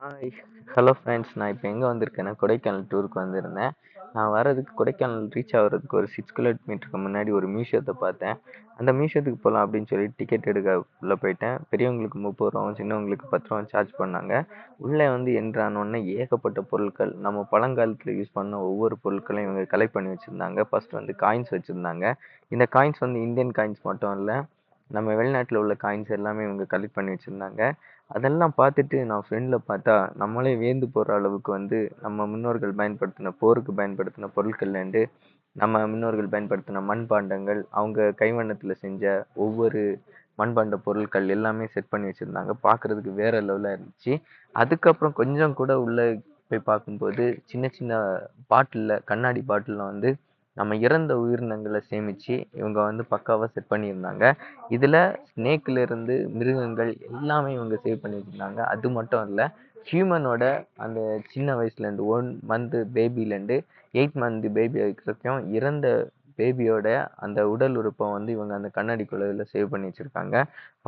Hi hello friends. நான் இப்போ எங்கே வந்திருக்கேன்னா கொடைக்கானல் டூருக்கு வந்திருந்தேன். நான் வர்றதுக்கு கொடைக்கானல் ரீச் ஆகிறதுக்கு ஒரு 6 கிலோமீட்டருக்கு முன்னாடி ஒரு மியூசியத்தை பார்த்தேன். அந்த மியூசியத்துக்கு போகலாம் அப்படின்னு சொல்லி டிக்கெட் எடுக்க உள்ளே போயிட்டேன். பெரியவங்களுக்கு 30 ரூபாவும் சின்னவங்களுக்கு 10 ரூபாவும் சார்ஜ் பண்ணாங்க. உள்ளே வந்து என்ட்ரானோடனே ஏகப்பட்ட பொருட்கள், நம்ம பழங்காலத்தில் யூஸ் பண்ண ஒவ்வொரு பொருட்களையும் இவங்க கலெக்ட் பண்ணி வச்சுருந்தாங்க. ஃபர்ஸ்ட் வந்து காயின்ஸ் வச்சுருந்தாங்க. இந்த காயின்ஸ் வந்து இந்தியன் காயின்ஸ் மட்டும் இல்லை, நம்ம வெளிநாட்டில் உள்ள காயின்ஸ் எல்லாமே இவங்க கலெக்ட் பண்ணி வச்சுருந்தாங்க. அதெல்லாம் பார்த்துட்டு நான் ஃப்ரெண்டில் பார்த்தா நம்மளே வியந்து போகிற அளவுக்கு வந்து நம்ம முன்னோர்கள் பயன்படுத்தின போருக்கு பயன்படுத்தின பொருட்கள்லேருந்து நம்ம முன்னோர்கள் பயன்படுத்தின மண்பாண்டங்கள், அவங்க கைவண்ணத்தில் செஞ்ச ஒவ்வொரு மண்பாண்ட பொருட்கள் எல்லாமே செட் பண்ணி வச்சுருந்தாங்க. பார்க்குறதுக்கு வேற லெவலாக இருந்துச்சு. அதுக்கப்புறம் கொஞ்சம் கூட உள்ளே போய் பார்க்கும்போது சின்ன சின்ன பாட்டிலில், கண்ணாடி பாட்டிலில் வந்து நம்ம இறந்த உயிரினங்களை சேமித்து இவங்க வந்து பக்காவாக செட் பண்ணியிருந்தாங்க. இதில் ஸ்னேக்லேருந்து மிருகங்கள் எல்லாமே இவங்க சேவ் பண்ணி வச்சுருந்தாங்க. அது மட்டும் இல்லை, ஹியூமனோட அந்த சின்ன வயசுலேருந்து 1 மந்த் பேபிலேருந்து 8 மந்த் பேபி வரைக்கும் இறந்த பேபியோட அந்த உடல் உறுப்பை வந்து இவங்க அந்த கண்ணாடி குழாயில் சேவ் பண்ணி வச்சுருக்காங்க.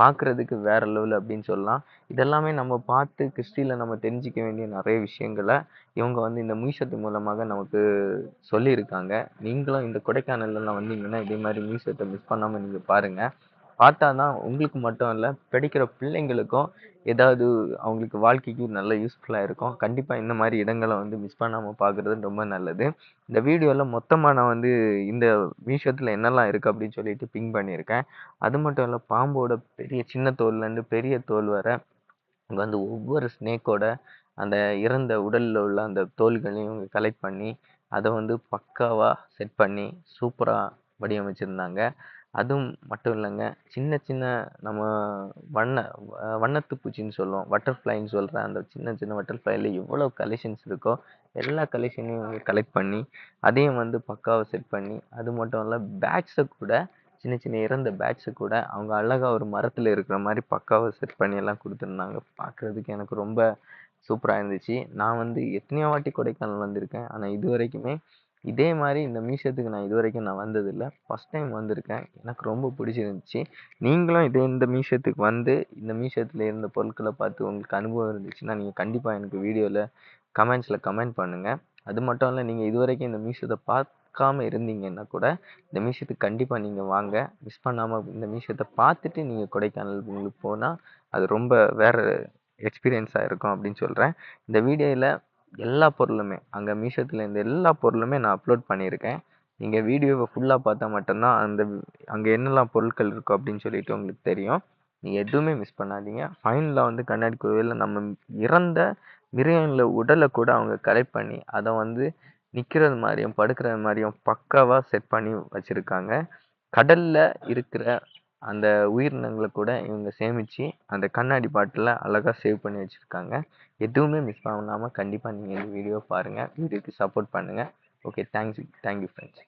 பார்க்குறதுக்கு வேற லெவல் அப்படின்னு சொல்லலாம். இதெல்லாமே நம்ம பார்த்து ஹிஸ்ட்ரியில் நம்ம தெரிஞ்சிக்க வேண்டிய நிறைய விஷயங்களை இவங்க வந்து இந்த மியூசியத்து மூலமாக நமக்கு சொல்லியிருக்காங்க. நீங்களும் இந்த கொடைக்கானல்லாம் வந்தீங்கன்னா இதே மாதிரி மியூசியத்தை மிஸ் பண்ணாமல் நீங்கள் பாருங்கள். பார்த்தா தான் உங்களுக்கு மட்டும் இல்லை, படிக்கிற பிள்ளைங்களுக்கும் ஏதாவது அவங்களுக்கு வாழ்க்கைக்கு நல்ல யூஸ்ஃபுல்லாக இருக்கும். கண்டிப்பாக இந்த மாதிரி இடங்களை வந்து மிஸ் பண்ணாமல் பார்க்குறது ரொம்ப நல்லது. இந்த வீடியோவில் மொத்தமாக நான் வந்து இந்த மியூசியத்தில் என்னெல்லாம் இருக்குது அப்படின்னு சொல்லிட்டு பிங் பண்ணியிருக்கேன். அது மட்டும் இல்லை, பாம்போட பெரிய சின்ன தோல்லேருந்து பெரிய தோல் வர இங்க வந்து ஒவ்வொரு ஸ்னேக்கோட அந்த இறந்த உடலில் உள்ள அந்த தோல்களையும் இவங்க கலெக்ட் பண்ணி அதை வந்து பக்காவாக செட் பண்ணி சூப்பராக வடிவமைச்சிருந்தாங்க. அதுவும் மட்டும் இல்லைங்க, சின்ன சின்ன நம்ம வண்ண வண்ணத்து பூச்சின்னு சொல்லுவோம், பட்டர்ஃப்ளைன்னு சொல்கிற அந்த சின்ன சின்ன பட்டர்ஃப்ளைல எவ்வளோ கலெக்ஷன்ஸ் இருக்கோ எல்லா கலெக்ஷனையும் இவங்க கலெக்ட் பண்ணி அதையும் வந்து பக்காவாக செட் பண்ணி, அது மட்டும் இல்லை பேட்ஸை கூட, சின்ன சின்ன இறந்த பேட்ஸை கூட அவங்க அழகா ஒரு மரத்தில் இருக்கிற மாதிரி பக்காவாக செட் பண்ணி எல்லாம் கொடுத்துருந்தாங்க. பார்க்குறதுக்கு எனக்கு ரொம்ப சூப்பராக இருந்துச்சு. நான் வந்து எத்தனையோ வாட்டி கொடைக்கானல் வந்திருக்கேன். ஆனால் இது வரைக்குமே இதே மாதிரி இந்த மியூசியத்துக்கு நான் இது வரைக்கும் நான் வந்ததில்லை. ஃபஸ்ட் டைம் வந்திருக்கேன். எனக்கு ரொம்ப பிடிச்சிருந்துச்சு. நீங்களும் இந்த மியூசியத்துக்கு வந்து இந்த மியூசியத்தில் இருந்த பொருட்களை பார்த்து உங்களுக்கு அனுபவம் இருந்துச்சுன்னா நீங்கள் கண்டிப்பாக எனக்கு வீடியோவில் கமெண்ட்ஸில் கமெண்ட் பண்ணுங்கள். அது மட்டும் இல்லை, நீங்கள் இது வரைக்கும் இந்த மியூசியத்தை பார்க்காம இருந்தீங்கன்னா கூட இந்த மியூசியத்துக்கு கண்டிப்பாக நீங்கள் வாங்க. மிஸ் பண்ணாமல் இந்த மியூசியத்தை பார்த்துட்டு நீங்கள் கொடைக்கானல் உங்களுக்கு போனால் அது ரொம்ப வேற எக்ஸ்பீரியன்ஸாக இருக்கும் அப்படின்னு சொல்கிறேன். இந்த வீடியோவில் எல்லா பொருளுமே, அங்கே மியூசியத்தில் இருந்த எல்லா பொருளுமே நான் அப்லோட் பண்ணியிருக்கேன். நீங்கள் வீடியோவை ஃபுல்லாக பார்த்தா மட்டும்தான் அங்கே என்னெல்லாம் பொருட்கள் இருக்கும் அப்படின்னு சொல்லிட்டு உங்களுக்கு தெரியும். நீங்கள் எதுவுமே மிஸ் பண்ணாதீங்க. ஃபைனலாக வந்து கண்ணாடி குகையில் நம்ம இறந்த மிருகங்கள உடலை கூட அவங்க கலெக்ட் பண்ணி அதை வந்து நிற்கிறது மாதிரியும் படுக்கிறது மாதிரியும் பக்காவாக செட் பண்ணி வச்சுருக்காங்க. கடலில் இருக்கிற அந்த உயிரினங்களை கூட இவங்க சேமித்து அந்த கண்ணாடி பாட்டிலில் அழகாக சேவ் பண்ணி வச்சுருக்காங்க. எதுவுமே மிஸ் பண்ணாமல் கண்டிப்பாக நீங்கள் இந்த வீடியோ பாருங்கள். வீடியோக்கு சப்போர்ட் பண்ணுங்கள். Okay, thank you friends.